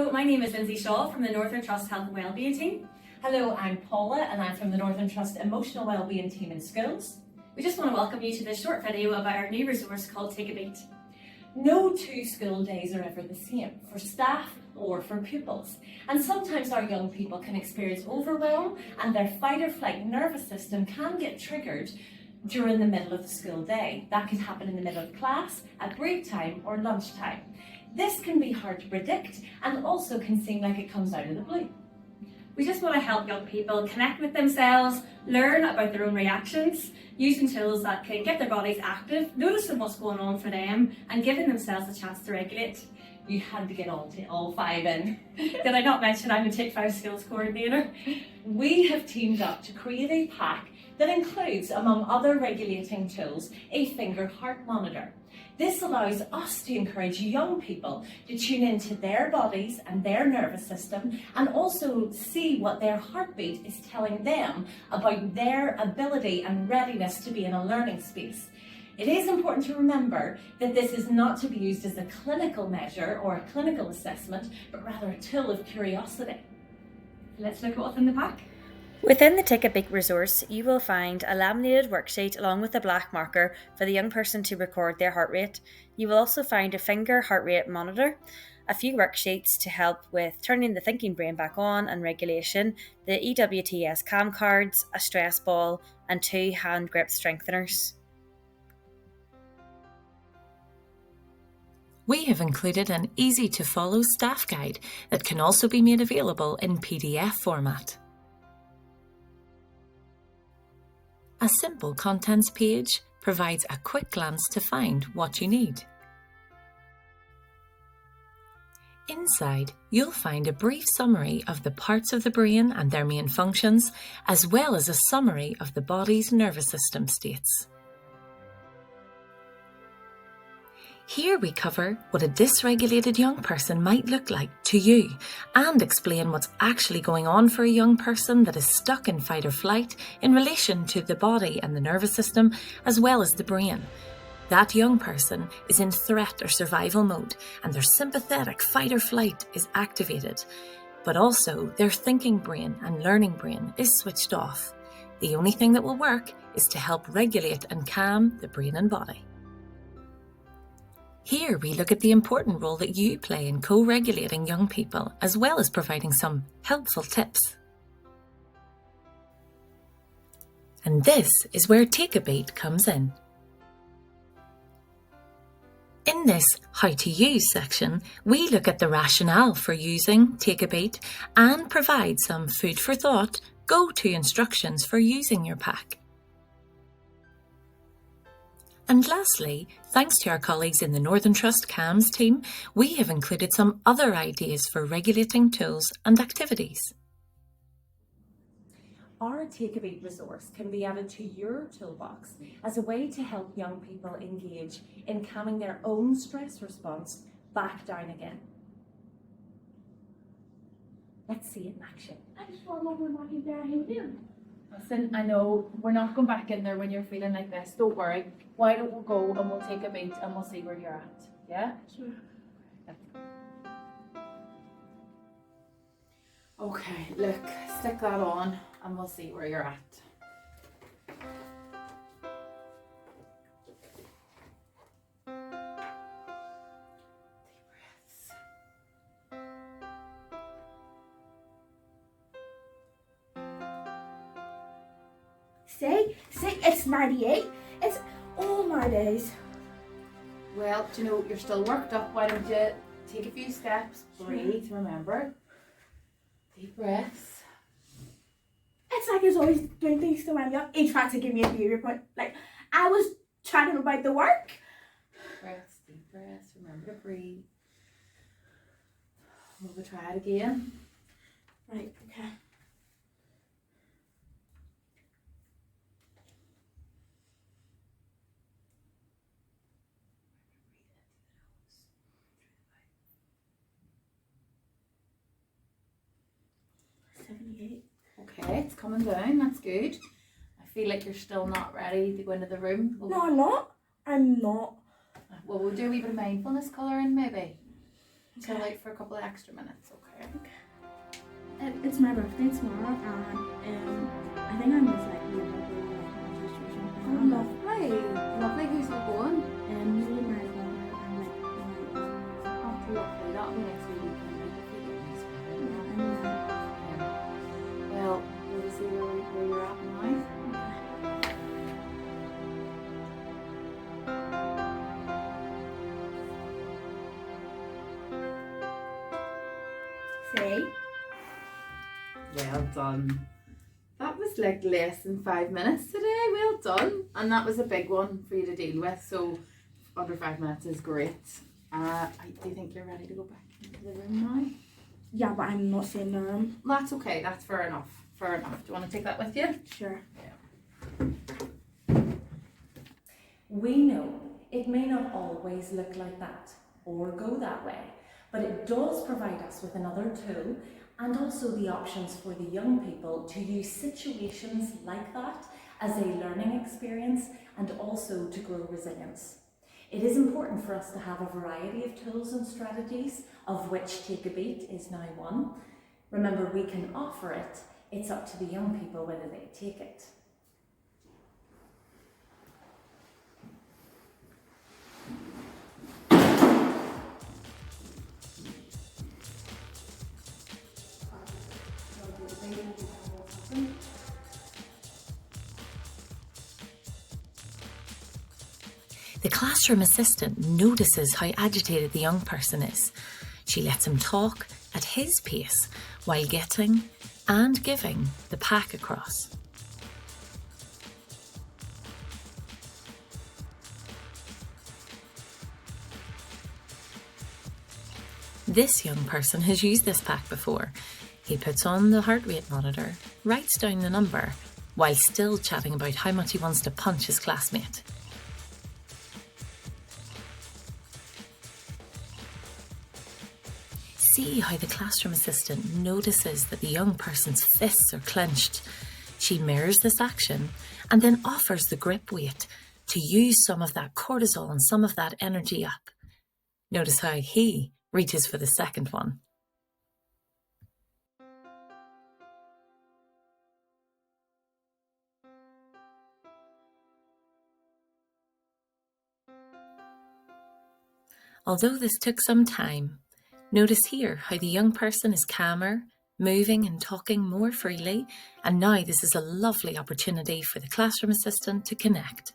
Hello, my name is Lindsay Shaw from the Northern Trust Health and Wellbeing Team. Hello, I'm Paula and I'm from the Northern Trust Emotional Wellbeing Team in Schools. We just want to welcome you to this short video about our new resource called Take a Beat. No two school days are ever the same for staff or for pupils, and sometimes our young people can experience overwhelm and their fight or flight nervous system can get triggered during the middle of the school day. That can happen in the middle of class, at break time or lunchtime. This can be hard to predict and also can seem like it comes out of the blue. We just want to help young people connect with themselves, learn about their own reactions, using tools that can get their bodies active, noticing what's going on for them and giving themselves a chance to regulate. You had to get all five in. Did I not mention I'm a Take 5 Skills Coordinator? We have teamed up to create a pack that includes, among other regulating tools, a finger heart monitor. This allows us to encourage young people to tune into their bodies and their nervous system and also see what their heartbeat is telling them about their ability and readiness to be in a learning space. It is important to remember that this is not to be used as a clinical measure or a clinical assessment, but rather a tool of curiosity. Let's look at what's in the pack. Within the Take a Beat resource, you will find a laminated worksheet along with a black marker for the young person to record their heart rate. You will also find a finger heart rate monitor, a few worksheets to help with turning the thinking brain back on and regulation, the EWTS cam cards, a stress ball, and 2 hand grip strengtheners. We have included an easy-to-follow staff guide that can also be made available in PDF format. A simple contents page provides a quick glance to find what you need. Inside, you'll find a brief summary of the parts of the brain and their main functions, as well as a summary of the body's nervous system states. Here we cover what a dysregulated young person might look like to you and explain what's actually going on for a young person that is stuck in fight or flight in relation to the body and the nervous system as well as the brain. That young person is in threat or survival mode and their sympathetic fight or flight is activated, but also their thinking brain and learning brain is switched off. The only thing that will work is to help regulate and calm the brain and body. Here we look at the important role that you play in co-regulating young people, as well as providing some helpful tips. And this is where Take a Beat comes in. In this How to Use section, we look at the rationale for using Take a Beat and provide some food for thought, go-to instructions for using your pack. And lastly, thanks to our colleagues in the Northern Trust CAMS team, we have included some other ideas for regulating tools and activities. Our Take a Beat resource can be added to your toolbox as a way to help young people engage in calming their own stress response back down again. Let's see it in action. I just want to know what you're there. How you doing? Listen, I know we're not going back in there when you're feeling like this. Don't worry. Why don't we go and we'll take a beat and we'll see where you're at. Yeah? Sure. Okay, look, stick that on and we'll see where you're at. See, it's 98. It's all my days. Well, do you know, you're still worked up. Why don't you take a few steps, breathe, remember. Deep breaths. It's like he's always doing things to wind me up. He tried to give me a behavior point. Like, I was chatting about the work. Deep breaths, remember to breathe. We'll try it again. Right, okay. Okay, it's coming down, that's good. I feel like you're still not ready to go into the room. No, I'm not. I'm not. Well, we'll do a wee bit of mindfulness colouring maybe. Chill out for a couple of extra minutes, okay? It's my birthday tomorrow, and I think I'm just like never going to like my sister or something. Oh, lovely. Lovely. Who's all going? Me, my brother, and like my Oh, lovely. That'll be next weekend. and Well, we'll see where you're at now. say. Well done. That was like less than 5 minutes today. Well done. And that was a big one for you to deal with. So under 5 minutes is great. Do you think you're ready to go back into the room now? Yeah, but I'm not saying no. That's okay. That's fair enough. Fair enough. Do you want to take that with you? Sure. We know it may not always look like that or go that way, but it does provide us with another tool and also the options for the young people to use situations like that as a learning experience and also to grow resilience. It is important for us to have a variety of tools and strategies, of which Take a Beat is now one. Remember, we can offer it. It's up to the young people whether they take it. The classroom assistant notices how agitated the young person is. She lets him talk at his pace while getting and giving the pack across. This young person has used this pack before. He puts on the heart rate monitor, writes down the number, while still chatting about how much he wants to punch his classmate. See how the classroom assistant notices that the young person's fists are clenched. She mirrors this action and then offers the grip weight to use some of that cortisol and some of that energy up. Notice how he reaches for the second one. Although this took some time, notice here how the young person is calmer, moving and talking more freely, and now this is a lovely opportunity for the classroom assistant to connect.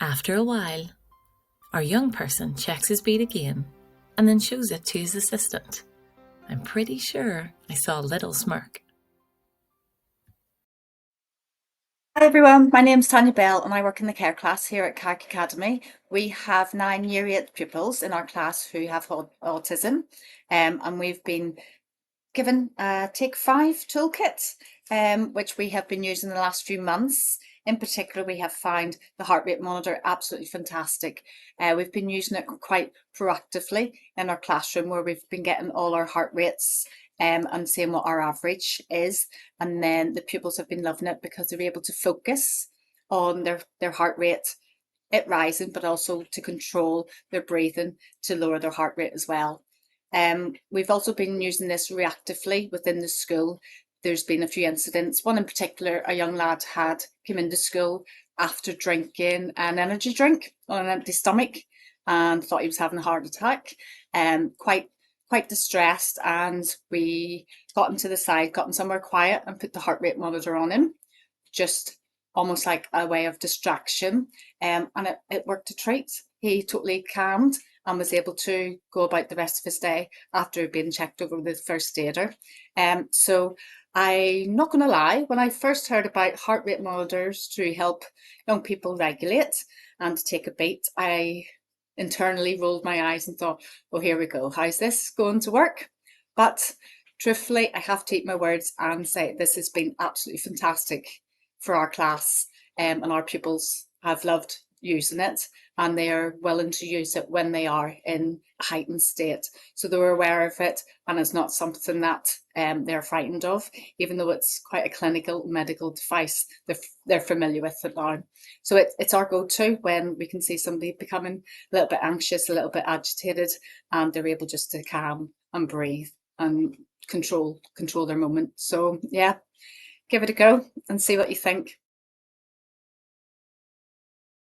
After a while, our young person checks his beat again and then shows it to his assistant. I'm pretty sure I saw a little smirk. Hi everyone, my name's Tanya Bell and I work in the care class here at CAG Academy. We have 9 Year 8 pupils in our class who have autism, and we've been given a Take 5 toolkit, which we have been using the last few months. In particular, we have found the heart rate monitor absolutely fantastic. We've been using it quite proactively in our classroom, where we've been getting all our heart rates and seeing what our average is. And then the pupils have been loving it because they're able to focus on their heart rate, it rising, but also to control their breathing to lower their heart rate as well. We've also been using this reactively within the school. There's been a few incidents. One in particular, a young lad had come into school after drinking an energy drink on an empty stomach and thought he was having a heart attack. Quite distressed, and we got him to the side, got him somewhere quiet and put the heart rate monitor on him, just almost like a way of distraction, and it worked a treat. He totally calmed and was able to go about the rest of his day after being checked over with the first aider. So I'm not going to lie, when I first heard about heart rate monitors to help young people regulate and to take a beat, I internally rolled my eyes and thought, oh, here we go, how's this going to work? But truthfully, I have to eat my words and say this has been absolutely fantastic for our class, and our pupils have loved using it, and they are willing to use it when they are in a heightened state. So they're aware of it, and it's not something that they're frightened of, even though it's quite a clinical medical device. They're familiar with it now. So it's our go-to when we can see somebody becoming a little bit anxious, a little bit agitated, and they're able just to calm and breathe and control their moment. So yeah, give it a go and see what you think.